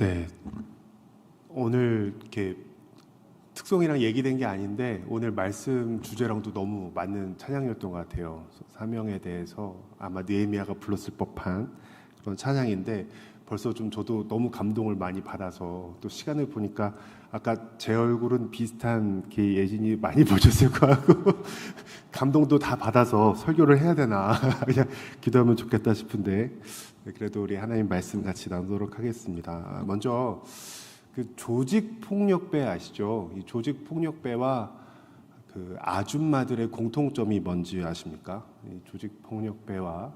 네, 오늘 이렇게 특송이랑 얘기된 게 아닌데 오늘 말씀 주제랑도 너무 맞는 찬양이었던 것 같아요. 사명에 대해서 아마 느헤미야가 불렀을 법한 그런 찬양인데 벌써 좀 저도 너무 감동을 많이 받아서 또 시간을 보니까 아까 제 얼굴은 비슷한 게 예진이 많이 보셨을 거 같고 감동도 다 받아서 설교를 해야 되나 그냥 기도하면 좋겠다 싶은데 그래도 우리 하나님 말씀 같이 나누도록 하겠습니다. 먼저 그 조직 폭력배 아시죠? 이 조직 폭력배와 그 아줌마들의 공통점이 뭔지 아십니까? 이 조직 폭력배와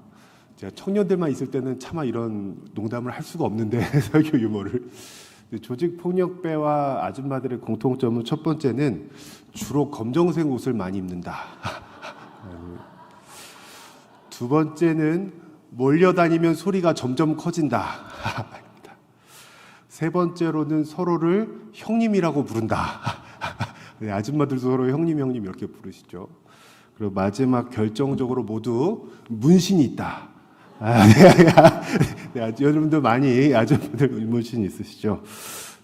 제가 청년들만 있을 때는 차마 이런 농담을 할 수가 없는데 설교 유머를 조직 폭력배와 아줌마들의 공통점은 첫 번째는 주로 검정색 옷을 많이 입는다. 두 번째는 몰려다니면 소리가 점점 커진다. 세 번째로는 서로를 형님이라고 부른다. 네, 아줌마들도 서로 형님 이렇게 부르시죠. 그리고 마지막 결정적으로 모두 문신이 있다. 네, 여러분들 많이 아줌마들 문신 있으시죠.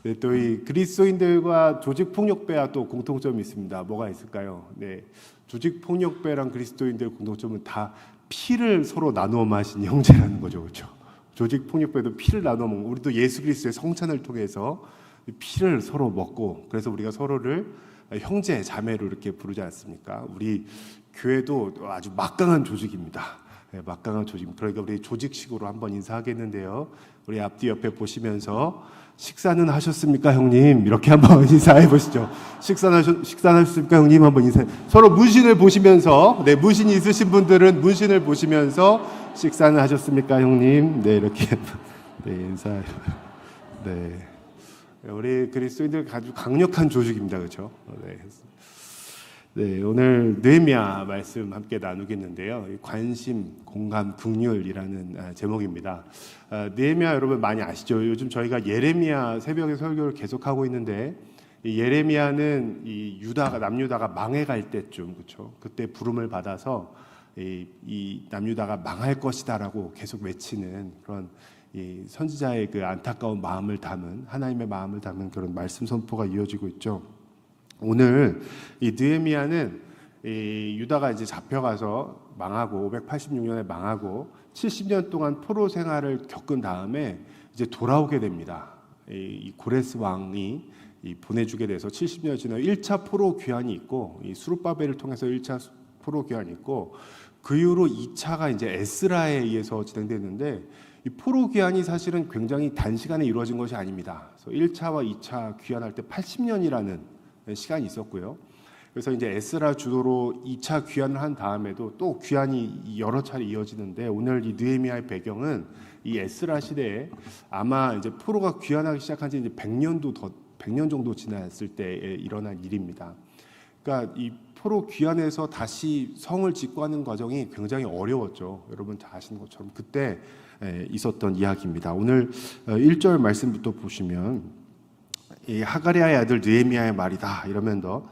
네, 또 이 그리스도인들과 조직 폭력배와 또 공통점이 있습니다. 뭐가 있을까요? 네, 조직 폭력배랑 그리스도인들 공통점은 다 피를 서로 나누어 마신 형제라는 거죠, 그렇죠? 조직 폭력배도 피를 나눠 먹고 우리도 예수 그리스도의 성찬을 통해서 피를 서로 먹고 그래서 우리가 서로를 형제 자매로 이렇게 부르지 않습니까? 우리 교회도 아주 막강한 조직입니다. 네, 막강한 조직. 그러니까 우리 조직식으로 한번 인사하겠는데요. 우리 앞뒤 옆에 보시면서 식사는 하셨습니까, 형님? 이렇게 한번 인사해 보시죠. 식사하셨습니까, 형님? 한번 인사해. 서로 문신을 보시면서, 네, 문신이 있으신 분들은 문신을 보시면서 식사는 하셨습니까, 형님? 네, 이렇게 네, 인사. 네, 우리 그리스도인들 아주 강력한 조직입니다, 그렇죠? 네. 네, 오늘 느헤미야 말씀 함께 나누겠는데요. 관심, 공감, 긍휼이라는 제목입니다. 느헤미야 여러분 많이 아시죠? 요즘 저희가 예레미야 새벽에 설교를 계속하고 있는데 이 예레미야는 이 남유다가 망해갈 때쯤 그렇죠? 그때 부름을 받아서 이 남유다가 망할 것이다라고 계속 외치는 그런 이 선지자의 그 안타까운 마음을 담은 하나님의 마음을 담은 그런 말씀 선포가 이어지고 있죠. 오늘 이 느헤미야는 이 유다가 이제 잡혀가서 망하고 586년에 망하고 70년 동안 포로 생활을 겪은 다음에 이제 돌아오게 됩니다. 이 고레스 왕이 보내주게 돼서 70년 지나 1차 포로 귀환이 있고 이 수룹바벨을 통해서 1차 포로 귀환이 있고 그 이후로 2차가 이제 에스라에 의해서 진행됐는데 이 포로 귀환이 사실은 굉장히 단시간에 이루어진 것이 아닙니다. 그래서 1차와 2차 귀환할 때 80년이라는 시간이 있었고요. 그래서 이제 에스라 주도로 2차 귀환을 한 다음에도 또 귀환이 여러 차례 이어지는데 오늘 이 느헤미야의 배경은 이 에스라 시대에 아마 이제 포로가 귀환하기 시작한 지 이제 100년 정도 지났을 때 일어난 일입니다. 그러니까 이 포로 귀환해서 다시 성을 짓고하는 과정이 굉장히 어려웠죠. 여러분 다 아시는 것처럼 그때 있었던 이야기입니다. 오늘 1절 말씀부터 보시면 이 하가리아의 아들 느헤미야의 말이다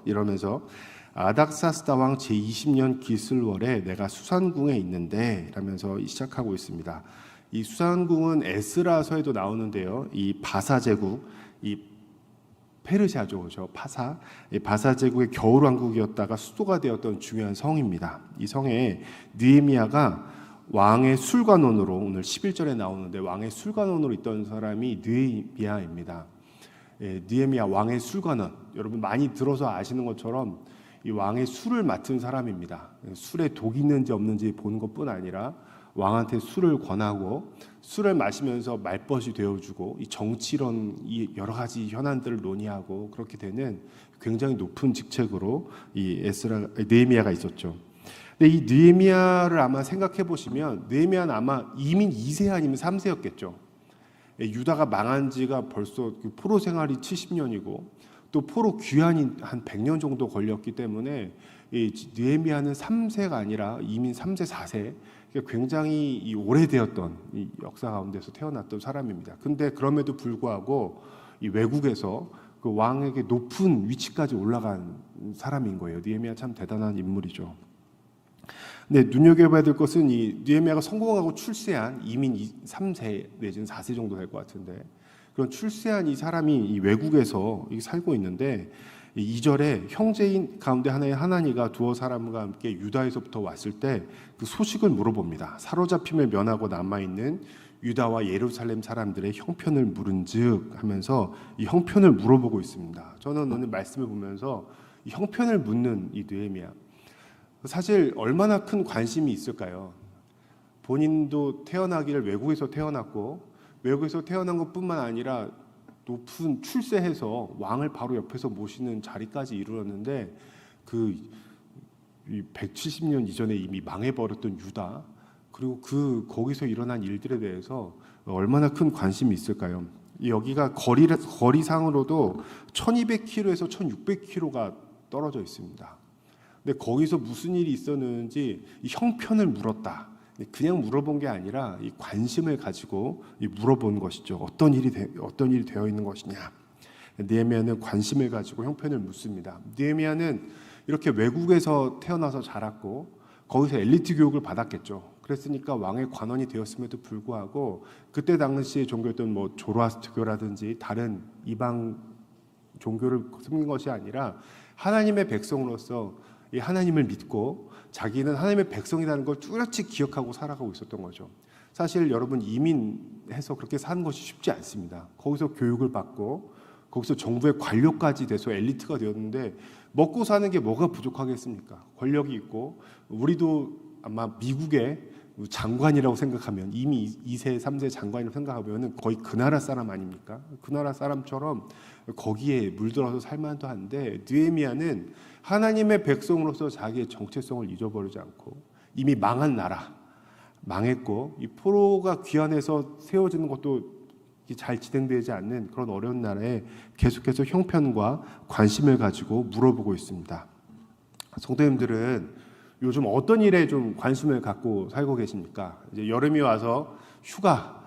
이러면서 아닥사스다 왕 제20년 기슬월에 내가 수산궁에 있는데 이러면서 시작하고 있습니다. 이 수산궁은 에스라서에도 나오는데요. 이 바사 제국, 이 페르시아죠, 그렇죠? 이 바사 제국의 겨울 왕국이었다가 수도가 되었던 중요한 성입니다. 이 성에 느헤미야가 왕의 술관원으로 오늘 11절에 나오는데 왕의 술관원으로 있던 사람이 느헤미야입니다. 느헤미야 왕의 술관원 여러분 많이 들어서 아시는 것처럼 이 왕의 술을 맡은 사람입니다. 술에 독이 있는지 없는지 보는 것뿐 아니라 왕한테 술을 권하고 술을 마시면서 말벗이 되어주고 이 정치론 이 여러 가지 현안들을 논의하고 그렇게 되는 굉장히 높은 직책으로 이 느헤미야가 있었죠. 근데 이 느헤미야를 아마 생각해 보시면 느헤미야는 아마 이민 2세 아니면 3세였겠죠. 유다가 망한 지가 벌써 포로 생활이 70년이고 또 포로 귀환이 한 100년 정도 걸렸기 때문에 이 느헤미야는 3세가 아니라 이민 3세, 4세 굉장히 오래되었던 이 역사 가운데서 태어났던 사람입니다. 근데 그럼에도 불구하고 이 외국에서 그 왕에게 높은 위치까지 올라간 사람인 거예요. 느헤미야 참 대단한 인물이죠. 근데 눈여겨봐야 될 것은 이 느헤미야가 성공하고 출세한 이민 3세 내지는 4세 정도 될 것 같은데 그런 출세한 이 사람이 이 외국에서 살고 있는데, 이 2절에 형제인 가운데 하나의 하나니가 두어 사람과 함께 유다에서부터 왔을 때 그 소식을 물어봅니다. 사로잡힘을 면하고 남아있는 유다와 예루살렘 사람들의 형편을 물은즉 하면서 이 형편을 물어보고 있습니다. 저는 오늘 말씀을 보면서 이 형편을 묻는 이 느헤미야, 사실 얼마나 큰 관심이 있을까요? 본인도 태어나기를 외국에서 태어났고, 외국에서 태어난 것뿐만 아니라 높은 출세해서 왕을 바로 옆에서 모시는 자리까지 이르렀는데, 그 170년 이전에 이미 망해버렸던 유다, 그리고 거기서 일어난 일들에 대해서 얼마나 큰 관심이 있을까요? 여기가 거리상으로도 1200km에서 1600km가 떨어져 있습니다. 근데 거기서 무슨 일이 있었는지 이 형편을 물었다. 그냥 물어본 게 아니라 이 관심을 가지고 물어본 것이죠. 어떤 일이 되어 있는 것이냐. 느헤미야는 관심을 가지고 형편을 묻습니다. 느헤미야는 이렇게 외국에서 태어나서 자랐고 거기서 엘리트 교육을 받았겠죠. 그랬으니까 왕의 관원이 되었음에도 불구하고 그때 당시의 종교였던 뭐 조로아스트교라든지 다른 이방 종교를 숨긴 것이 아니라 하나님의 백성으로서 이 하나님을 믿고 자기는 하나님의 백성이라는 걸 뚜렷이 기억하고 살아가고 있었던 거죠. 사실 여러분, 이민해서 그렇게 사는 것이 쉽지 않습니다. 거기서 교육을 받고 거기서 정부의 관료까지 돼서 엘리트가 되었는데 먹고 사는 게 뭐가 부족하겠습니까? 권력이 있고, 우리도 아마 미국의 장관이라고 생각하면, 이미 2세, 3세 장관이라고 생각하면 거의 그 나라 사람 아닙니까? 그 나라 사람처럼 거기에 물들어서 살만도 한데, 느헤미야는 하나님의 백성으로서 자기의 정체성을 잊어버리지 않고 이미 망한 나라, 망했고 이 포로가 귀환해서 세워지는 것도 잘 진행되지 않는 그런 어려운 나라에 계속해서 형편과 관심을 가지고 물어보고 있습니다. 성도님들은 요즘 어떤 일에 좀 관심을 갖고 살고 계십니까? 이제 여름이 와서 휴가,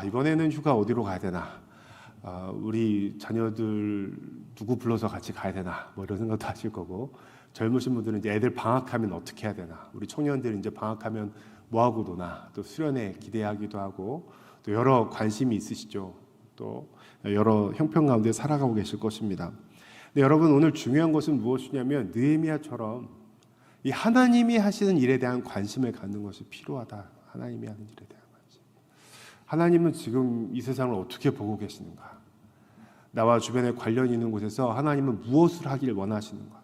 이번에는 휴가 어디로 가야 되나? 우리 자녀들 누구 불러서 같이 가야 되나? 뭐 이런 생각도 하실 거고, 젊으신 분들은 이제 애들 방학하면 어떻게 해야 되나? 우리 청년들은 이제 방학하면 뭐 하고 노나? 또 수련회 기대하기도 하고, 또 여러 관심이 있으시죠. 또 여러 형편 가운데 살아가고 계실 것입니다. 근데 여러분, 오늘 중요한 것은 무엇이냐면 느헤미야처럼 이 하나님이 하시는 일에 대한 관심을 갖는 것이 필요하다. 하나님이 하는 일에 대한 관심. 하나님은 지금 이 세상을 어떻게 보고 계시는가? 나와 주변에 관련 있는 곳에서 하나님은 무엇을 하길 원하시는가?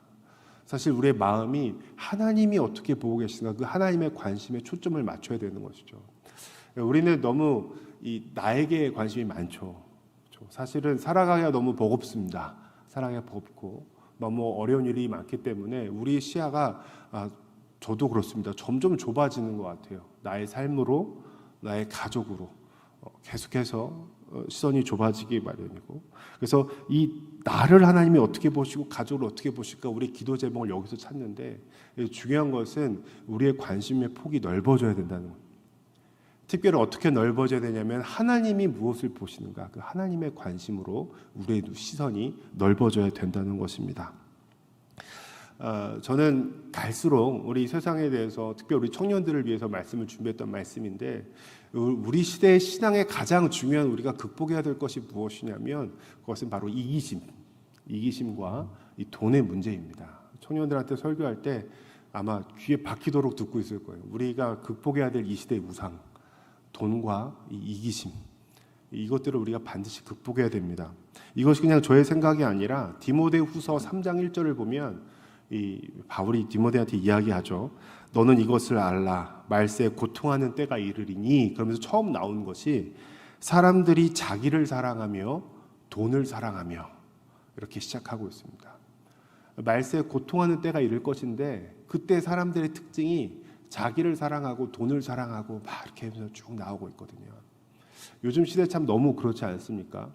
사실 우리의 마음이 하나님이 어떻게 보고 계시는가, 그 하나님의 관심에 초점을 맞춰야 되는 것이죠. 우리는 너무 나에게 관심이 많죠. 사실은 살아가기가 너무 버겁습니다. 살아가기가 버겁고 너무 어려운 일이 많기 때문에 우리 시야가, 저도 그렇습니다, 점점 좁아지는 것 같아요. 나의 삶으로, 나의 가족으로 계속해서 시선이 좁아지기 마련이고, 그래서 이 나를 하나님이 어떻게 보시고 가족을 어떻게 보실까, 우리 기도 제목을 여기서 찾는데, 중요한 것은 우리의 관심의 폭이 넓어져야 된다는 거예요. 특별히 어떻게 넓어져야 되냐면 하나님이 무엇을 보시는가, 그 하나님의 관심으로 우리의 시선이 넓어져야 된다는 것입니다. 저는 갈수록 우리 세상에 대해서, 특별히 우리 청년들을 위해서 말씀을 준비했던 말씀인데, 우리 시대의 신앙의 가장 중요한 우리가 극복해야 될 것이 무엇이냐면 그것은 바로 이기심과 이 돈의 문제입니다. 청년들한테 설교할 때 아마 귀에 박히도록 듣고 있을 거예요. 우리가 극복해야 될 이 시대의 우상, 돈과 이 이기심, 이것들을 우리가 반드시 극복해야 됩니다. 이것이 그냥 저의 생각이 아니라 디모데후서 3장 1절을 보면 이 바울이 디모데한테 이야기하죠. 너는 이것을 알라. 말세에 고통하는 때가 이르리니. 그러면서 처음 나온 것이 사람들이 자기를 사랑하며 돈을 사랑하며, 이렇게 시작하고 있습니다. 말세에 고통하는 때가 이를 것인데, 그때 사람들의 특징이 자기를 사랑하고 돈을 사랑하고 막 이렇게 해서 쭉 나오고 있거든요. 요즘 시대 참 너무 그렇지 않습니까?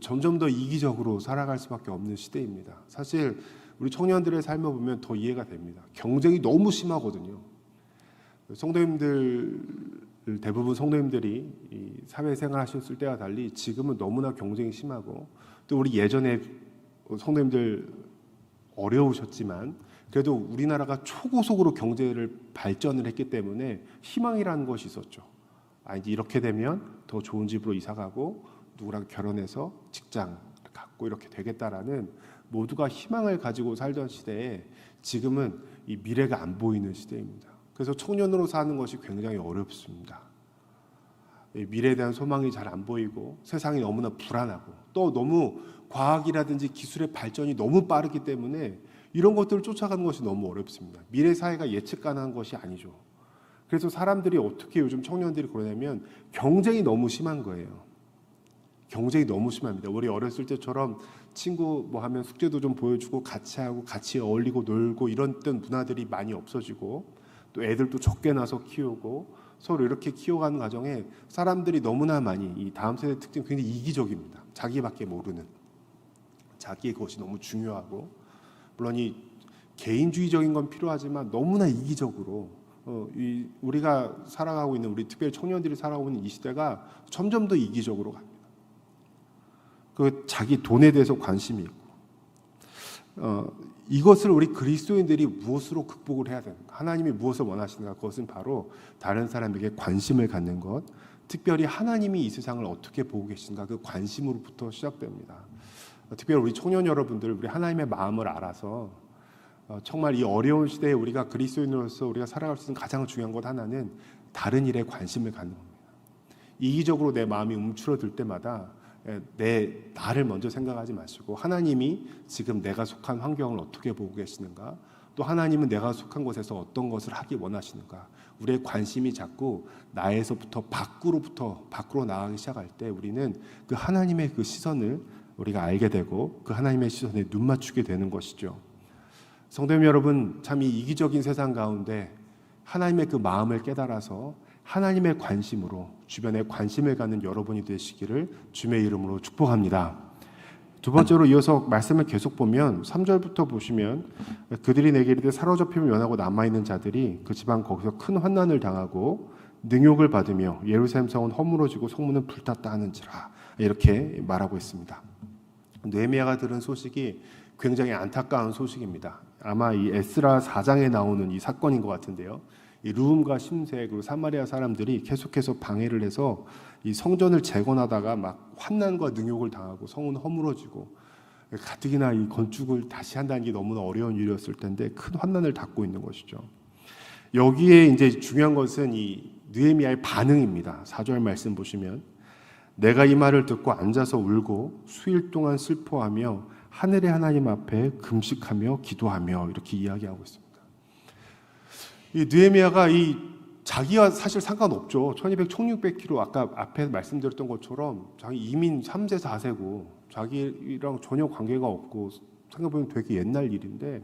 점점 더 이기적으로 살아갈 수밖에 없는 시대입니다. 사실 우리 청년들의 삶을 보면 더 이해가 됩니다. 경쟁이 너무 심하거든요. 대부분 성도님들이 이 사회생활 하셨을 때와 달리 지금은 너무나 경쟁이 심하고, 또 우리 예전에 성도님들 어려우셨지만 그래도 우리나라가 초고속으로 경제를 발전을 했기 때문에 희망이라는 것이 있었죠. 이제 이렇게 되면 더 좋은 집으로 이사 가고 누구랑 결혼해서 직장 갖고 이렇게 되겠다라는 모두가 희망을 가지고 살던 시대에 지금은 이 미래가 안 보이는 시대입니다. 그래서 청년으로 사는 것이 굉장히 어렵습니다. 미래에 대한 소망이 잘 안 보이고 세상이 너무나 불안하고 또 너무 과학이라든지 기술의 발전이 너무 빠르기 때문에 이런 것들을 쫓아가는 것이 너무 어렵습니다. 미래 사회가 예측 가능한 것이 아니죠. 그래서 사람들이 어떻게 요즘 청년들이 그러냐면 경쟁이 너무 심한 거예요. 경쟁이 너무 심합니다. 우리 어렸을 때처럼 친구 뭐 하면 숙제도 좀 보여주고 같이 하고 같이 어울리고 놀고 이런 때 문화들이 많이 없어지고 또 애들도 적게 나서 키우고 서로 이렇게 키워가는 과정에 사람들이 너무나 많이 이 다음 세대 특징 굉장히 이기적입니다. 자기밖에 모르는 자기의 것이 너무 중요하고 물론 이 개인주의적인 건 필요하지만 너무나 이기적으로 우리가 살아가고 있는 우리 특별히 청년들이 살아가고 있는 이 시대가 점점 더 이기적으로 갑니다. 그 자기 돈에 대해서 관심이 있고 이것을 우리 그리스도인들이 무엇으로 극복을 해야 되는가? 하나님이 무엇을 원하시는가? 그것은 바로 다른 사람에게 관심을 갖는 것, 특별히 하나님이 이 세상을 어떻게 보고 계신가? 그 관심으로부터 시작됩니다. 특별히 우리 청년 여러분들, 우리 하나님의 마음을 알아서 정말 이 어려운 시대에 우리가 그리스도인으로서 우리가 살아갈 수 있는 가장 중요한 것 하나는 다른 일에 관심을 갖는 겁니다. 이기적으로 내 마음이 움츠러들 때마다 나를 먼저 생각하지 마시고 하나님이 지금 내가 속한 환경을 어떻게 보고 계시는가, 또 하나님은 내가 속한 곳에서 어떤 것을 하기 원하시는가, 우리의 관심이 자꾸 나에서부터 밖으로 나가기 시작할 때 우리는 그 하나님의 그 시선을 우리가 알게 되고 그 하나님의 시선에 눈 맞추게 되는 것이죠. 성도님 여러분, 참 이 이기적인 세상 가운데 하나님의 그 마음을 깨달아서 하나님의 관심으로 주변에 관심을 갖는 여러분이 되시기를 주님의 이름으로 축복합니다. 두 번째로 이어서 말씀을 계속 보면 3절부터 보시면 그들이 내게 이르되 사로잡힘을 면하고 남아있는 자들이 그 지방 거기서 큰 환난을 당하고 능욕을 받으며 예루살렘 성은 허물어지고 성문은 불탔다 하는지라 이렇게 말하고 있습니다. 느헤미야가 들은 소식이 굉장히 안타까운 소식입니다. 아마 이 에스라 4장에 나오는 이 사건인 것 같은데요. 이 르훔과 심세 그리고 사마리아 사람들이 계속해서 방해를 해서 이 성전을 재건하다가 막 환난과 능욕을 당하고 성은 허물어지고 가뜩이나 이 건축을 다시 한다는 게 너무나 어려운 일이었을 텐데 큰 환난을 당고 있는 것이죠. 여기에 이제 중요한 것은 이 느헤미야의 반응입니다. 4절 말씀 보시면 내가 이 말을 듣고 앉아서 울고 수일 동안 슬퍼하며 하늘의 하나님 앞에 금식하며 기도하며 이렇게 이야기하고 있습니다. 이 느헤미야가 이 자기와 사실 상관없죠. 1200, 1600km 아까 앞에 말씀드렸던 것처럼 자기 이민 3세, 4세고 자기랑 전혀 관계가 없고 생각해보면 되게 옛날 일인데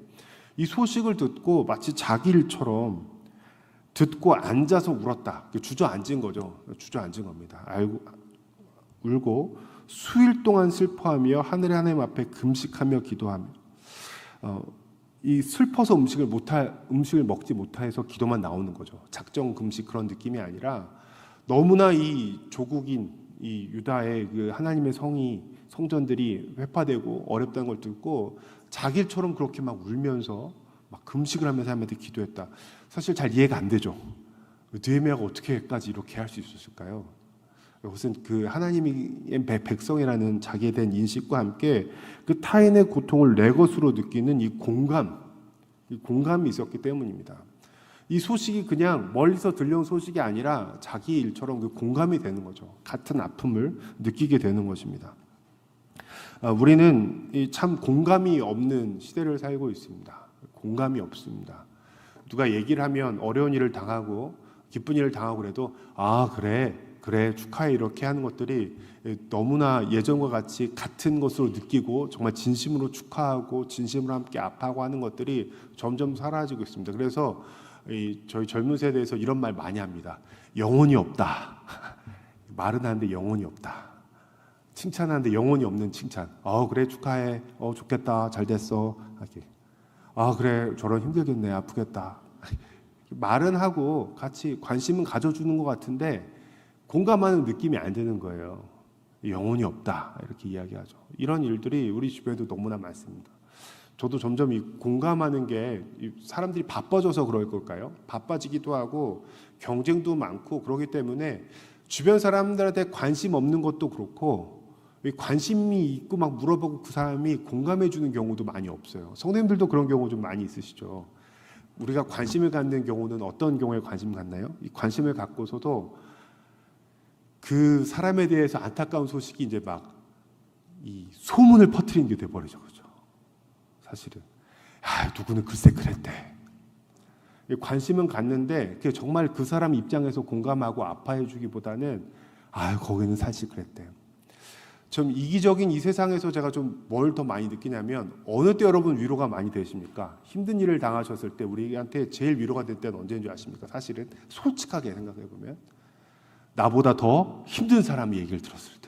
이 소식을 듣고 마치 자기 일처럼 듣고 앉아서 울었다. 주저앉은 거죠. 주저앉은 겁니다. 울고 수일 동안 슬퍼하며 하늘의 하나님 앞에 금식하며 기도하며 이 슬퍼서 음식을 먹지 못해서 기도만 나오는 거죠. 작정 금식 그런 느낌이 아니라 너무나 이 조국인 이 유다의 그 하나님의 성전들이 회파되고 어렵다는 걸 듣고 자기 일처럼 그렇게 막 울면서 막 금식을 하면서 하나님한테 기도했다. 사실 잘 이해가 안 되죠. 느헤미야가 어떻게까지 이렇게 할 수 있었을까요? 이것은 그 하나님의 백성이라는 자기에 대한 인식과 함께 그 타인의 고통을 내 것으로 느끼는 이 공감이 있었기 때문입니다. 이 소식이 그냥 멀리서 들려온 소식이 아니라 자기 일처럼 그 공감이 되는 거죠. 같은 아픔을 느끼게 되는 것입니다. 우리는 참 공감이 없는 시대를 살고 있습니다. 공감이 없습니다. 누가 얘기를 하면 어려운 일을 당하고 기쁜 일을 당하고 그래도 그래 축하해 이렇게 하는 것들이 너무나 예전과 같이 같은 것으로 느끼고 정말 진심으로 축하하고 진심으로 함께 아파하고 하는 것들이 점점 사라지고 있습니다. 그래서 저희 젊은 세대에서 이런 말 많이 합니다. 영혼이 없다. 말은 하는데 영혼이 없다. 칭찬하는데 영혼이 없는 칭찬. 그래 축하해. 좋겠다. 잘 됐어. 그래 저런 힘들겠네. 아프겠다. 말은 하고 같이 관심은 가져주는 것 같은데 공감하는 느낌이 안 드는 거예요. 영혼이 없다 이렇게 이야기하죠. 이런 일들이 우리 주변에도 너무나 많습니다. 저도 점점 이 공감하는 게 사람들이 바빠져서 그럴 걸까요? 바빠지기도 하고 경쟁도 많고 그렇기 때문에 주변 사람들한테 관심 없는 것도 그렇고 관심이 있고 막 물어보고 그 사람이 공감해 주는 경우도 많이 없어요. 성도님들도 그런 경우 좀 많이 있으시죠. 우리가 관심을 갖는 경우는 어떤 경우에 관심 갖나요? 이 관심을 갖고서도 그 사람에 대해서 안타까운 소식이 이제 막 이 소문을 퍼뜨리는 게 돼버리죠, 그죠? 사실은 누구는 글쎄 그랬대. 관심은 갖는데 정말 그 사람 입장에서 공감하고 아파해주기보다는 거기는 사실 그랬대. 좀 이기적인 이 세상에서 제가 좀 뭘 더 많이 느끼냐면 어느 때 여러분 위로가 많이 되십니까? 힘든 일을 당하셨을 때 우리한테 제일 위로가 될 때는 언제인 줄 아십니까? 사실은 솔직하게 생각해 보면 나보다 더 힘든 사람이 얘기를 들었을 때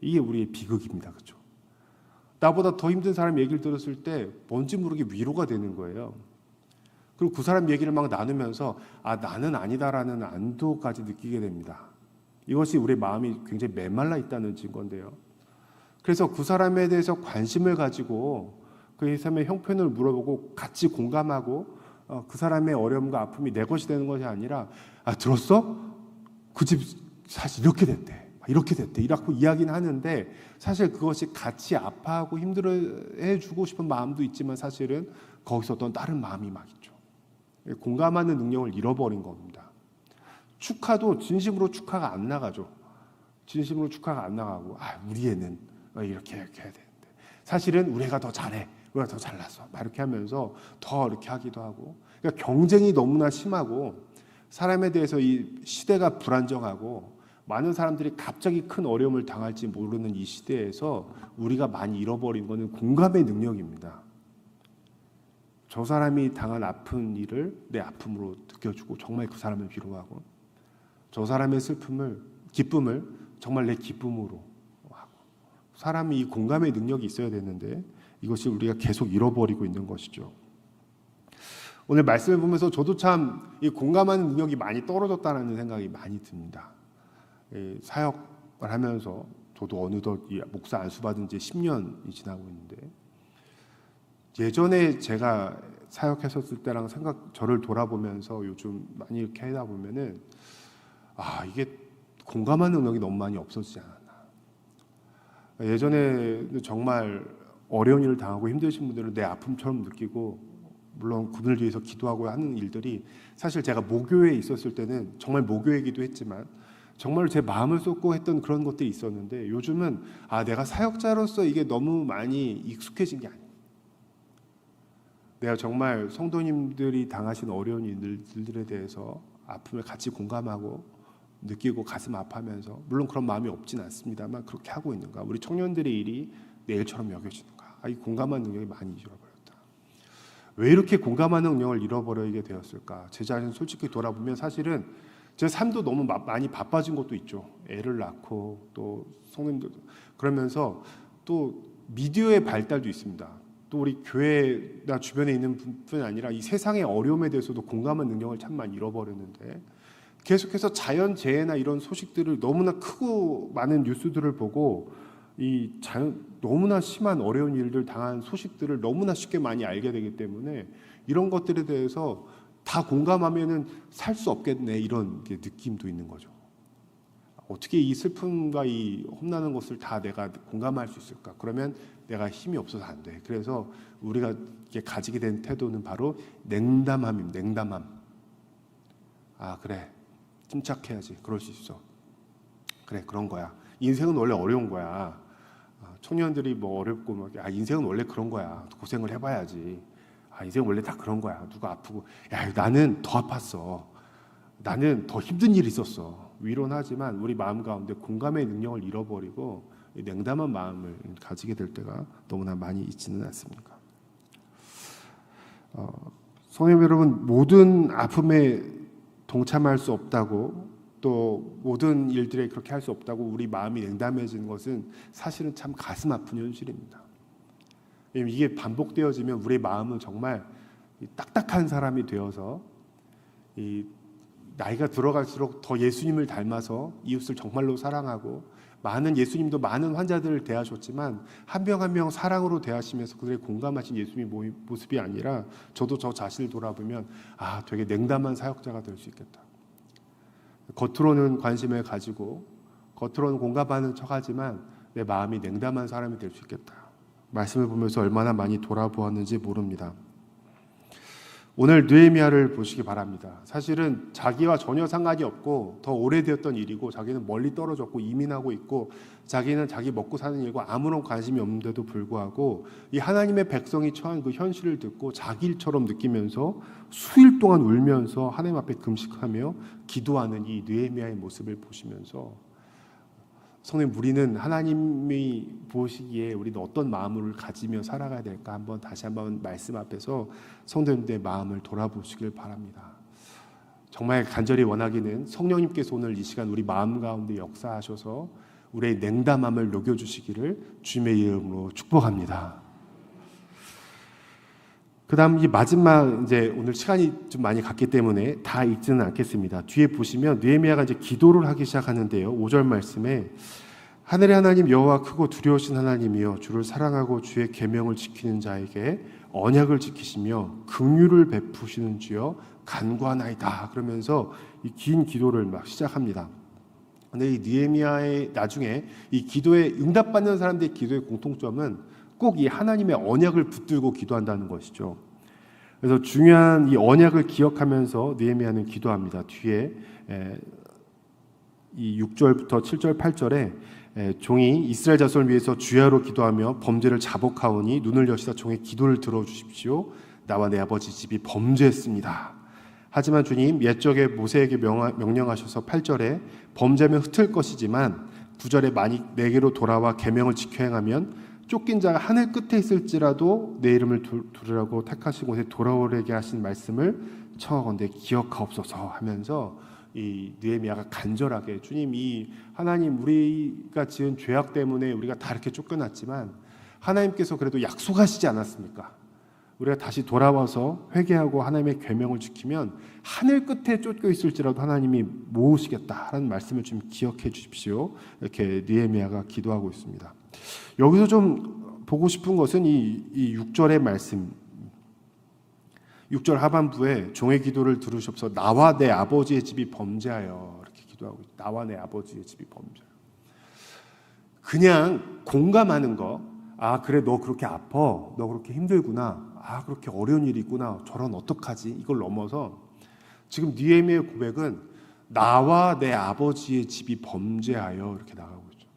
이게 우리의 비극입니다, 그렇죠? 나보다 더 힘든 사람 얘기를 들었을 때 뭔지 모르게 위로가 되는 거예요. 그리고 그 사람 얘기를 막 나누면서 나는 아니다라는 안도까지 느끼게 됩니다. 이것이 우리 마음이 굉장히 메말라 있다는 증거인데요. 그래서 그 사람에 대해서 관심을 가지고 그 사람의 형편을 물어보고 같이 공감하고 그 사람의 어려움과 아픔이 내 것이 되는 것이 아니라 들었어? 그 집 사실 이렇게 됐대. 이렇게 됐대. 이라고 이야기는 하는데 사실 그것이 같이 아파하고 힘들어해 주고 싶은 마음도 있지만 사실은 거기서 어떤 다른 마음이 막 있죠. 공감하는 능력을 잃어버린 겁니다. 축하도 진심으로 축하가 안 나가죠. 진심으로 축하가 안 나가고 우리 애는 이렇게 해야 되는데 사실은 우리 애가 더 잘해. 우리가 더 잘났어. 막 이렇게 하면서 더 이렇게 하기도 하고 그러니까 경쟁이 너무나 심하고 사람에 대해서 이 시대가 불안정하고 많은 사람들이 갑자기 큰 어려움을 당할지 모르는 이 시대에서 우리가 많이 잃어버린 것은 공감의 능력입니다. 저 사람이 당한 아픈 일을 내 아픔으로 느껴주고 정말 그 사람을 위로하고 저 사람의 기쁨을 정말 내 기쁨으로 하고 사람이 이 공감의 능력이 있어야 되는데 이것이 우리가 계속 잃어버리고 있는 것이죠. 오늘 말씀을 보면서 저도 참 이 공감하는 능력이 많이 떨어졌다는 생각이 많이 듭니다. 사역을 하면서 저도 어느덧 목사 안수 받은 지 10년이 지나고 있는데 예전에 제가 사역했었을 때랑 저를 돌아보면서 요즘 많이 이렇게 하다 보면은 이게 공감하는 능력이 너무 많이 없어지지 않았나. 예전에 정말 어려운 일을 당하고 힘드신 분들은 내 아픔처럼 느끼고 물론 그분을 위해서 기도하고 하는 일들이 사실 제가 모교에 있었을 때는 정말 모교이기도 했지만 정말 제 마음을 쏟고 했던 그런 것들이 있었는데 요즘은 내가 사역자로서 이게 너무 많이 익숙해진 게 아니에요. 내가 정말 성도님들이 당하신 어려운 일들에 대해서 아픔을 같이 공감하고 느끼고 가슴 아파하면서 물론 그런 마음이 없진 않습니다만 그렇게 하고 있는가? 우리 청년들의 일이 내일처럼 여겨지는가? 이 공감하는 능력이 많이 잃어버렸다. 왜 이렇게 공감하는 능력을 잃어버리게 되었을까? 제 자신 솔직히 돌아보면 사실은 제 삶도 너무 많이 바빠진 것도 있죠. 애를 낳고 또 성도님들 그러면서 또 미디어의 발달도 있습니다. 또 우리 교회나 주변에 있는 분뿐이 아니라 이 세상의 어려움에 대해서도 공감하는 능력을 참 많이 잃어버렸는데 계속해서 자연재해나 이런 소식들을 너무나 크고 많은 뉴스들을 보고 너무나 심한 어려운 일들 당한 소식들을 너무나 쉽게 많이 알게 되기 때문에 이런 것들에 대해서 다 공감하면은 살 수 없겠네 이런 느낌도 있는 거죠. 어떻게 이 슬픔과 이 험난한 것을 다 내가 공감할 수 있을까? 그러면 내가 힘이 없어서 안 돼. 그래서 우리가 가지게 된 태도는 바로 냉담함입니다. 냉담함. 그래. 침착해야지. 그럴 수 있어. 그래, 그런 거야. 인생은 원래 어려운 거야. 청년들이 뭐 어렵고 인생은 원래 그런 거야. 고생을 해봐야지. 인생 원래 다 그런 거야. 누가 아프고 나는 더 아팠어. 나는 더 힘든 일이 있었어. 위로는 하지만 우리 마음 가운데 공감의 능력을 잃어버리고 냉담한 마음을 가지게 될 때가 너무나 많이 있지는 않습니까? 성도 여러분, 모든 아픔에 동참할 수 없다고 또 모든 일들에 그렇게 할 수 없다고 우리 마음이 냉담해지는 것은 사실은 참 가슴 아픈 현실입니다. 이게 반복되어지면 우리 마음은 정말 딱딱한 사람이 되어서 나이가 들어갈수록 더 예수님을 닮아서 이웃을 정말로 사랑하고 예수님도 많은 환자들을 대하셨지만 한 명 한 명 사랑으로 대하시면서 그들의 공감하신 예수님의 모습이 아니라 저도 저 자신을 돌아보면 되게 냉담한 사역자가 될 수 있겠다. 겉으로는 관심을 가지고 겉으로는 공감하는 척하지만 내 마음이 냉담한 사람이 될 수 있겠다. 말씀을 보면서 얼마나 많이 돌아보았는지 모릅니다. 오늘 느헤미야를 보시기 바랍니다. 사실은 자기와 전혀 상관이 없고 더 오래되었던 일이고 자기는 멀리 떨어졌고 이민하고 있고 자기는 자기 먹고 사는 일과 아무런 관심이 없는데도 불구하고 이 하나님의 백성이 처한 그 현실을 듣고 자기 일처럼 느끼면서 수일 동안 울면서 하나님 앞에 금식하며 기도하는 이 느헤미야의 모습을 보시면서 성도님, 우리는 하나님이 보시기에 우리는 어떤 마음을 가지며 살아가야 될까 다시 한번 말씀 앞에서 성도님들의 마음을 돌아보시길 바랍니다. 정말 간절히 원하기는 성령님께서 오늘 이 시간 우리 마음 가운데 역사하셔서 우리의 냉담함을 녹여주시기를 주님의 이름으로 축복합니다. 그 다음 이 마지막 이제 오늘 시간이 좀 많이 갔기 때문에 다 읽지는 않겠습니다. 뒤에 보시면 느헤미야가 이제 기도를 하기 시작하는데요. 5절 말씀에 하늘의 하나님 여호와 크고 두려우신 하나님이여 주를 사랑하고 주의 계명을 지키는 자에게 언약을 지키시며 긍휼을 베푸시는 주여 간구하나이다. 그러면서 이 긴 기도를 막 시작합니다. 근데 이 느헤미야의 나중에 이 기도에 응답받는 사람들의 기도의 공통점은 꼭 이 하나님의 언약을 붙들고 기도한다는 것이죠. 그래서 중요한 이 언약을 기억하면서 느헤미야는 기도합니다. 뒤에 이 6절부터 7절, 8절에 종이 이스라엘 자손을 위해서 주야로 기도하며 범죄를 자복하오니 눈을 여시다 종의 기도를 들어주십시오. 나와 내 아버지 집이 범죄했습니다. 하지만 주님 옛적에 모세에게 명령하셔서 8절에 범죄하면 흩을 것이지만 9절에 만일 내게로 돌아와 계명을 지켜 행하면 쫓긴 자가 하늘 끝에 있을지라도 내 이름을 두르라고 택하신 곳에 돌아오게 하신 말씀을 청하건대 기억하옵소서 하면서 이 느헤미야가 간절하게 주님, 이 하나님 우리가 지은 죄악 때문에 우리가 다 이렇게 쫓겨났지만 하나님께서 그래도 약속하시지 않았습니까? 우리가 다시 돌아와서 회개하고 하나님의 계명을 지키면 하늘 끝에 쫓겨 있을지라도 하나님이 모으시겠다라는 말씀을 좀 기억해 주십시오. 이렇게 느헤미야가 기도하고 있습니다. 여기서 좀 보고 싶은 것은 이 6절의 말씀, 6절 하반부에 종의 기도를 들으시옵소서 나와 내 아버지의 집이 범죄하여 이렇게 기도하고 있어요. 나와 내 아버지의 집이 범죄하여. 그냥 공감하는 거, 아 그래 너 그렇게 아파, 너 그렇게 힘들구나, 아 그렇게 어려운 일이 있구나, 저런 어떡하지, 이걸 넘어서 지금 느헤미야의 고백은 나와 내 아버지의 집이 범죄하여 이렇게 나가고 있죠.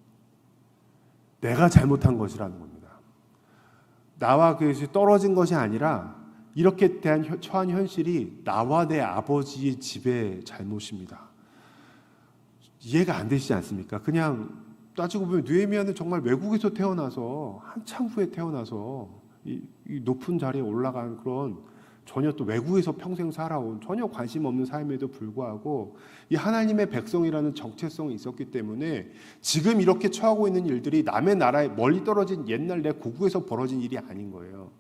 내가 잘못한 것이라는 겁니다. 나와 그것이 떨어진 것이 아니라 이렇게 처한 현실이 나와 내 아버지의 집의 잘못입니다. 이해가 안 되시지 않습니까? 그냥 따지고 보면 느헤미야는 정말 외국에서 태어나서 한참 후에 태어나서 이 높은 자리에 올라간 그런 전혀 또 외국에서 평생 살아온 전혀 관심 없는 삶에도 불구하고 이 하나님의 백성이라는 정체성이 있었기 때문에 지금 이렇게 처하고 있는 일들이 남의 나라에 멀리 떨어진 옛날 내 고국에서 벌어진 일이 아닌 거예요.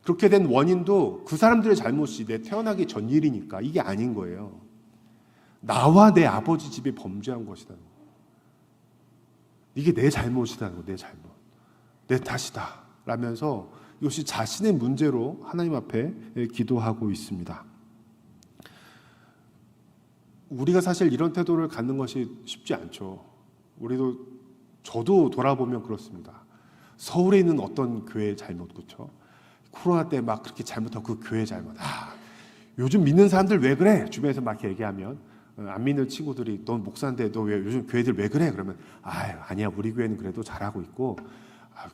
그렇게 된 원인도 그 사람들의 잘못이 내 태어나기 전 일이니까 이게 아닌 거예요. 나와 내 아버지 집이 범죄한 것이다. 이게 내 잘못이다는 거, 내 잘못, 내 탓이다 라면서 이것이 자신의 문제로 하나님 앞에 기도하고 있습니다. 우리가 사실 이런 태도를 갖는 것이 쉽지 않죠. 저도 돌아보면 그렇습니다. 서울에 있는 어떤 교회의 잘못, 그렇죠? 코로나 때 막 그렇게 잘못하고 그 교회 잘못. 요즘 믿는 사람들 왜 그래? 주변에서 막 얘기하면 안 믿는 친구들이 넌 목사인데 너 왜 요즘 교회들 왜 그래? 그러면 아니야 우리 교회는 그래도 잘하고 있고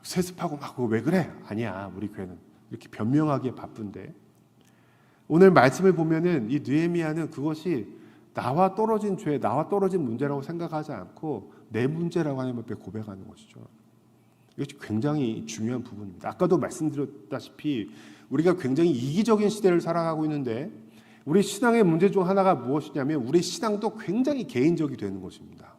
세습하고 막 그거 왜 그래? 아니야 우리 교회는 이렇게 변명하기에 바쁜데 오늘 말씀을 보면은 이 느헤미야는 그것이 나와 떨어진 죄, 나와 떨어진 문제라고 생각하지 않고 내 문제라고 하나님 앞에 고백하는 것이죠. 이것이 굉장히 중요한 부분입니다. 아까도 말씀드렸다시피 우리가 굉장히 이기적인 시대를 살아가고 있는데 우리 신앙의 문제 중 하나가 무엇이냐면 우리 신앙도 굉장히 개인적이 되는 것입니다.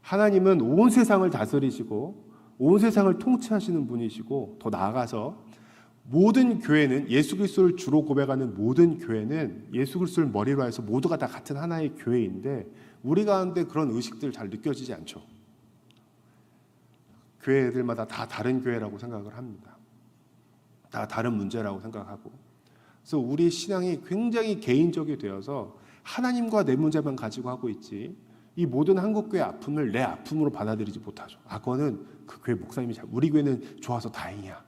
하나님은 온 세상을 다스리시고 온 세상을 통치하시는 분이시고 더 나아가서 모든 교회는 예수 그리스도를 주로 고백하는 모든 교회는 예수 그리스도를 머리로 해서 모두가 다 같은 하나의 교회인데 우리 가운데 그런 의식들 잘 느껴지지 않죠. 교회들마다 다 다른 교회라고 생각을 합니다. 다 다른 문제라고 생각하고 그래서 우리 신앙이 굉장히 개인적이 되어서 하나님과 내 문제만 가지고 하고 있지 이 모든 한국교회 아픔을 내 아픔으로 받아들이지 못하죠. 그거는 그 교회 목사님이 우리 교회는 좋아서 다행이야.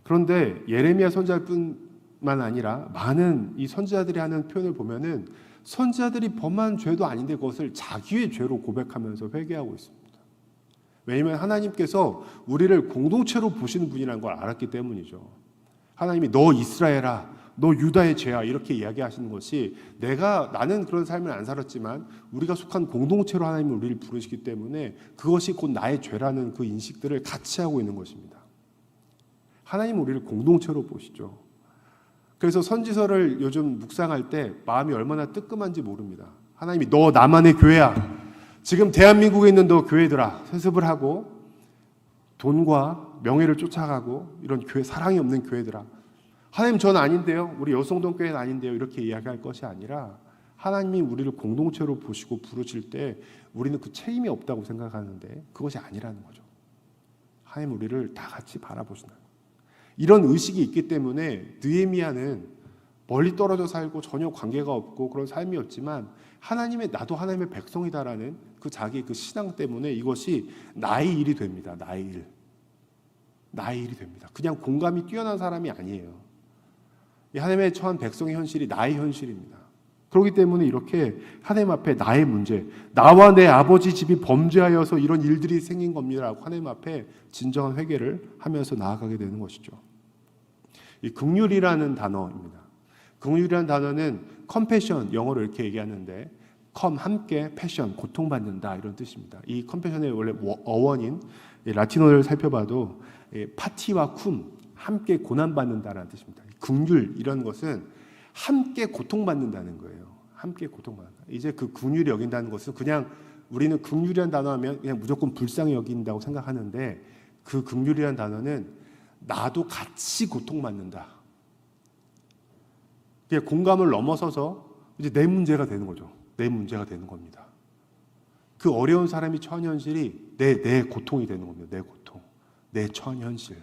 그런데 예레미야 선지자뿐만 아니라 많은 이 선지자들이 하는 표현을 보면은 선지자들이 범한 죄도 아닌데 그것을 자기의 죄로 고백하면서 회개하고 있습니다. 왜냐하면 하나님께서 우리를 공동체로 보시는 분이라는 걸 알았기 때문이죠. 하나님이 너 이스라엘아, 너 유다의 죄야 이렇게 이야기하시는 것이 나는 그런 삶을 안 살았지만 우리가 속한 공동체로 하나님은 우리를 부르시기 때문에 그것이 곧 나의 죄라는 그 인식들을 같이 하고 있는 것입니다. 하나님은 우리를 공동체로 보시죠. 그래서 선지서를 요즘 묵상할 때 마음이 얼마나 뜨끔한지 모릅니다. 하나님이 너 나만의 교회야. 지금 대한민국에 있는 너 교회들아, 세습을 하고 돈과 명예를 쫓아가고 이런 교회, 사랑이 없는 교회들아, 하나님 전 아닌데요, 우리 여성동 교회는 아닌데요, 이렇게 이야기할 것이 아니라 하나님이 우리를 공동체로 보시고 부르실 때 우리는 그 책임이 없다고 생각하는데 그것이 아니라는 거죠. 하나님 우리를 다 같이 바라보신다. 이런 의식이 있기 때문에 느헤미야는 멀리 떨어져 살고 전혀 관계가 없고 그런 삶이었지만 나도 하나님의 백성이다라는 그 자기 그 신앙 때문에 이것이 나의 일이 됩니다. 나의 일이 됩니다. 그냥 공감이 뛰어난 사람이 아니에요. 이 하나님의 처한 백성의 현실이 나의 현실입니다. 그렇기 때문에 이렇게 하나님 앞에 나의 문제, 나와 내 아버지 집이 범죄하여서 이런 일들이 생긴 겁니다라고 하나님 앞에 진정한 회개를 하면서 나아가게 되는 것이죠. 이 긍휼이라는 단어입니다. 긍휼이라는 단어는 컴패션, 영어로 이렇게 얘기하는데 함께, 패션, 고통받는다 이런 뜻입니다. 이 컴패션의 원래 어원인 라틴어를 살펴봐도 파티와 쿰, 함께 고난받는다라는 뜻입니다. 긍휼 이런 것은 함께 고통받는다는 거예요. 함께 고통받는다. 이제 그 긍휼이 여긴다는 것은 그냥 우리는 긍휼이라는 단어 하면 그냥 무조건 불쌍히 여긴다고 생각하는데 그 긍휼이라는 단어는 나도 같이 고통받는다. 공감을 넘어서서 이제 내 문제가 되는 거죠. 내 문제가 되는 겁니다. 그 어려운 사람이 처한 현실이 내 고통이 되는 겁니다. 내 고통, 내 처한 현실.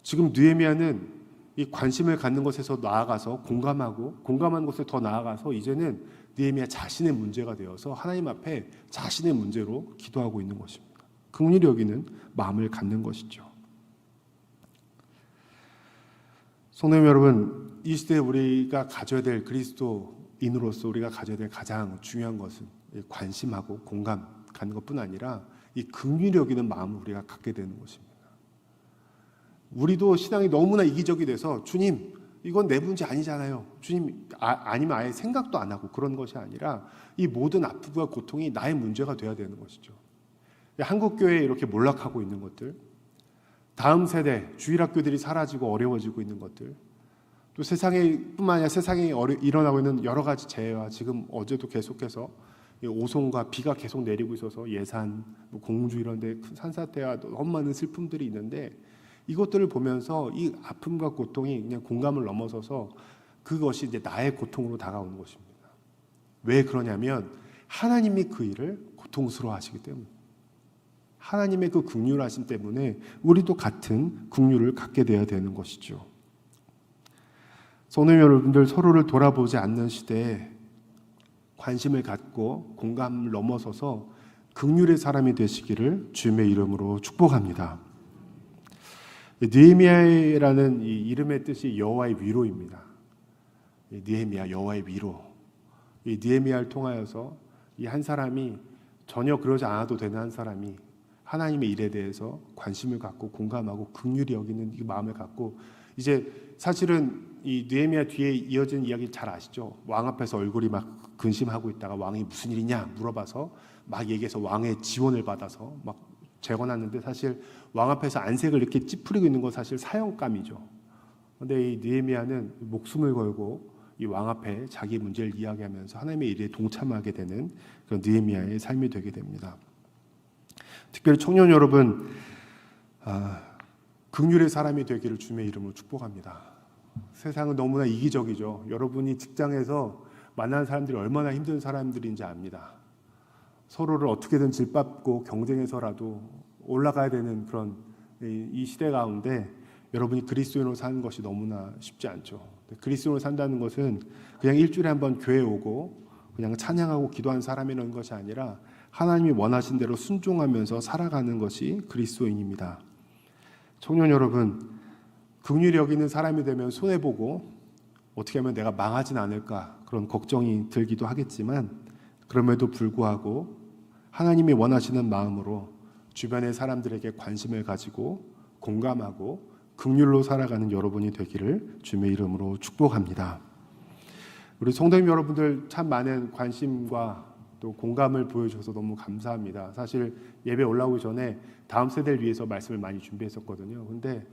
지금 느헤미야는 이 관심을 갖는 것에서 나아가서 공감하는 것에 더 나아가서 이제는 느헤미야 자신의 문제가 되어서 하나님 앞에 자신의 문제로 기도하고 있는 것입니다. 긍휼히 여기는 마음을 갖는 것이죠. 성도님 여러분, 이 시대에 우리가 가져야 될 그리스도인으로서 우리가 가져야 될 가장 중요한 것은 관심하고 공감 갖는 것뿐 아니라 이 긍휼히 여기는 마음을 우리가 갖게 되는 것입니다. 우리도 신앙이 너무나 이기적이 돼서 주님 이건 내 문제 아니잖아요. 주님 아니면 아예 생각도 안 하고 그런 것이 아니라 이 모든 아픔과 고통이 나의 문제가 돼야 되는 것이죠. 한국교회에 이렇게 몰락하고 있는 것들, 다음 세대 주일학교들이 사라지고 어려워지고 있는 것들, 또 세상에뿐만 아니라 세상에 일어나고 있는 여러 가지 재해와 지금 어제도 계속해서 오송과 비가 계속 내리고 있어서 예산, 공주 이런 데 산사태와 너무 많은 슬픔들이 있는데 이것들을 보면서 이 아픔과 고통이 그냥 공감을 넘어서서 그것이 이제 나의 고통으로 다가오는 것입니다. 왜 그러냐면 하나님이 그 일을 고통스러워하시기 때문에, 하나님의 그 긍휼하심 때문에 우리도 같은 긍휼을 갖게 되어야 되는 것이죠. 성도님 여러분들, 서로를 돌아보지 않는 시대에 관심을 갖고 공감을 넘어서서 긍휼의 사람이 되시기를 주님의 이름으로 축복합니다. 느헤미야라는 이 이름의 뜻이 여호와의 위로입니다. 느헤미야, 여호와의 위로. 이 느헤미야를 통하여서 이 한 사람이 전혀 그러지 않아도 되는 한 사람이 하나님의 일에 대해서 관심을 갖고 공감하고 긍휼히 여기는 이 마음을 갖고, 이제 사실은 이 느헤미야 뒤에 이어진 이야기 잘 아시죠? 왕 앞에서 얼굴이 막 근심하고 있다가 왕이 무슨 일이냐 물어봐서 막 얘기해서 왕의 지원을 받아서 막 재건하는데, 사실 왕 앞에서 안색을 이렇게 찌푸리고 있는 건 사실 사형감이죠. 그런데 이 느헤미야는 목숨을 걸고 이 왕 앞에 자기 문제를 이야기하면서 하나님의 일에 동참하게 되는 그런 느헤미야의 삶이 되게 됩니다. 특별히 청년 여러분, 긍휼의 사람이 되기를 주님의 이름으로 축복합니다. 세상은 너무나 이기적이죠. 여러분이 직장에서 만나는 사람들이 얼마나 힘든 사람들인지 압니다. 서로를 어떻게든 질밟고 경쟁해서라도 올라가야 되는 그런 이 시대 가운데 여러분이 그리스도인으로 사는 것이 너무나 쉽지 않죠. 그리스도인으로 산다는 것은 그냥 일주일에 한 번 교회 오고 그냥 찬양하고 기도하는 사람이라는 것이 아니라 하나님이 원하신 대로 순종하면서 살아가는 것이 그리스도인입니다. 청년 여러분, 긍휼히 여기는 사람이 되면 손해보고 어떻게 하면 내가 망하진 않을까 그런 걱정이 들기도 하겠지만, 그럼에도 불구하고 하나님이 원하시는 마음으로 주변의 사람들에게 관심을 가지고 공감하고 긍휼로 살아가는 여러분이 되기를 주님의 이름으로 축복합니다. 우리 성도님 여러분들 참 많은 관심과 또 공감을 보여주셔서 너무 감사합니다. 사실 예배 올라오기 전에 다음 세대를 위해서 말씀을 많이 준비했었거든요. 근데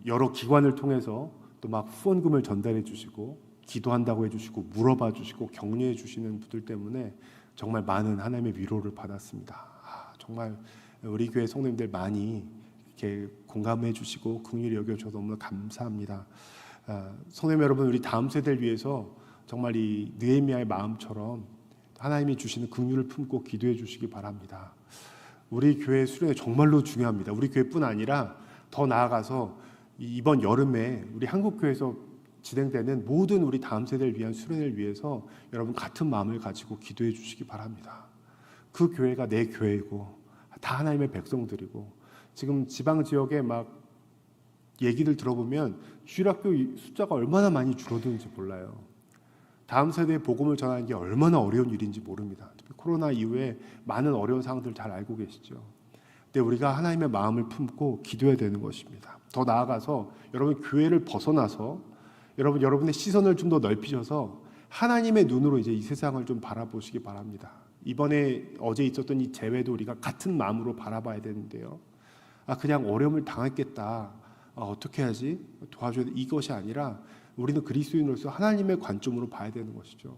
여러 기관을 통해서 또 막 후원금을 전달해 주시고 기도한다고 해주시고 물어봐 주시고 격려해 주시는 분들 때문에 정말 많은 하나님의 위로를 받았습니다. 정말 우리 교회 성도님들 많이 이렇게 공감해 주시고 긍휼히 여겨주셔서 너무 감사합니다. 성도님 여러분, 우리 다음 세대를 위해서 정말 이 느헤미야의 마음처럼 하나님이 주시는 긍휼을 품고 기도해 주시기 바랍니다. 우리 교회 수련회 정말로 중요합니다. 우리 교회뿐 아니라 더 나아가서 이번 여름에 우리 한국교회에서 진행되는 모든 우리 다음 세대를 위한 수련회를 위해서 여러분 같은 마음을 가지고 기도해 주시기 바랍니다. 그 교회가 내 교회이고 다 하나님의 백성들이고, 지금 지방 지역에 막 얘기를 들어보면 주일학교 숫자가 얼마나 많이 줄어드는지 몰라요. 다음 세대에 복음을 전하는 게 얼마나 어려운 일인지 모릅니다. 코로나 이후에 많은 어려운 상황들 잘 알고 계시죠. 근데 우리가 하나님의 마음을 품고 기도해야 되는 것입니다. 더 나아가서 여러분 교회를 벗어나서 여러분의 시선을 좀 더 넓히셔서 하나님의 눈으로 이제 이 세상을 좀 바라보시기 바랍니다. 이번에 어제 있었던 이 재회도 우리가 같은 마음으로 바라봐야 되는데요. 그냥 어려움을 당했겠다. 어떻게 해야지? 도와줘야 돼. 이것이 아니라 우리는 그리스도인으로서 하나님의 관점으로 봐야 되는 것이죠.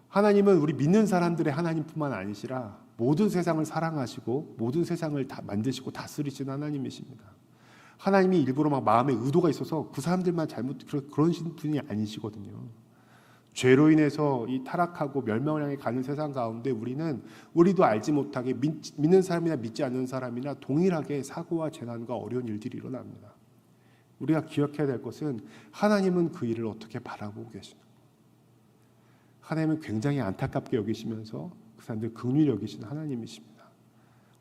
하나님은 우리 믿는 사람들의 하나님뿐만 아니시라 모든 세상을 사랑하시고 모든 세상을 다 만드시고 다스리시는 하나님이십니다. 하나님이 일부러 막 마음에 의도가 있어서 그 사람들만 그런 분이 아니시거든요. 죄로 인해서 이 타락하고 멸망을 향해 가는 세상 가운데 우리도 알지 못하게 믿는 사람이나 믿지 않는 사람이나 동일하게 사고와 재난과 어려운 일들이 일어납니다. 우리가 기억해야 될 것은 하나님은 그 일을 어떻게 바라보고 계시는가. 하나님은 굉장히 안타깝게 여기시면서 그 사람들 긍휼히 여기시는 하나님이십니다.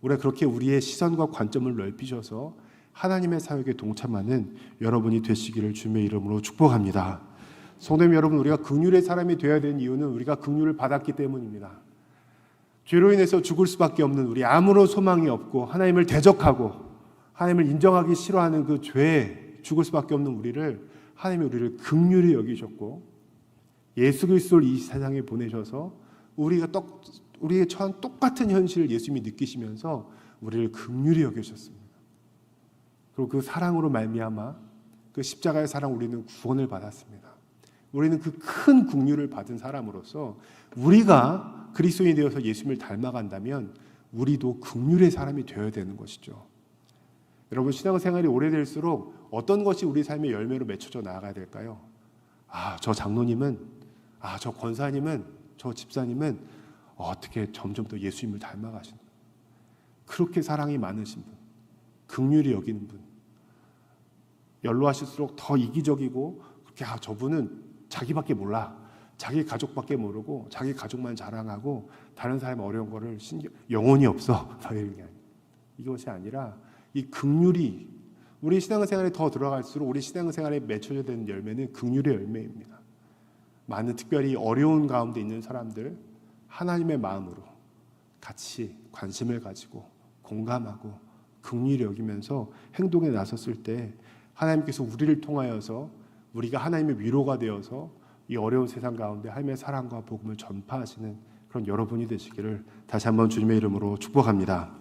우리가 그렇게 우리의 시선과 관점을 넓히셔서 하나님의 사역에 동참하는 여러분이 되시기를 주님의 이름으로 축복합니다. 성도님 여러분, 우리가 긍휼의 사람이 되어야 되는 이유는 우리가 긍휼을 받았기 때문입니다. 죄로 인해서 죽을 수밖에 없는 우리, 아무런 소망이 없고 하나님을 대적하고 하나님을 인정하기 싫어하는 그 죄에 죽을 수밖에 없는 하나님이 우리를 긍휼히 여기셨고 예수 그리스도를 이 세상에 보내셔서 우리의 처한 똑같은 현실을 예수님이 느끼시면서 우리를 긍휼히 여기셨습니다. 그리고 그 사랑으로 말미암아 그 십자가의 사랑 우리는 구원을 받았습니다. 우리는 그 큰 긍휼을 받은 사람으로서 우리가 그리스도인이 되어서 예수님을 닮아간다면 우리도 긍휼의 사람이 되어야 되는 것이죠. 여러분, 신앙생활이 오래될수록 어떤 것이 우리 삶의 열매로 맺혀져 나아가야 될까요? 저 장로님은, 저 권사님은, 저 집사님은 어떻게 점점 더 예수님을 닮아가시는 분, 그렇게 사랑이 많으신 분, 긍휼히 여기는 분, 연로하실수록 더 이기적이고 그렇게 저분은 자기밖에 몰라, 자기 가족밖에 모르고 자기 가족만 자랑하고 다른 사람의 어려운 거를 영혼이 없어, 이것이 아니라 이 긍휼이 우리 신앙생활에 더 들어갈수록 우리 신앙생활에 맺혀져야 되는 열매는 긍휼의 열매입니다. 많은 특별히 어려운 가운데 있는 사람들 하나님의 마음으로 같이 관심을 가지고 공감하고 긍휼히 여기면서 행동에 나섰을 때 하나님께서 우리를 통하여서 우리가 하나님의 위로가 되어서 이 어려운 세상 가운데 하나님의 사랑과 복음을 전파하시는 그런 여러분이 되시기를 다시 한번 주님의 이름으로 축복합니다.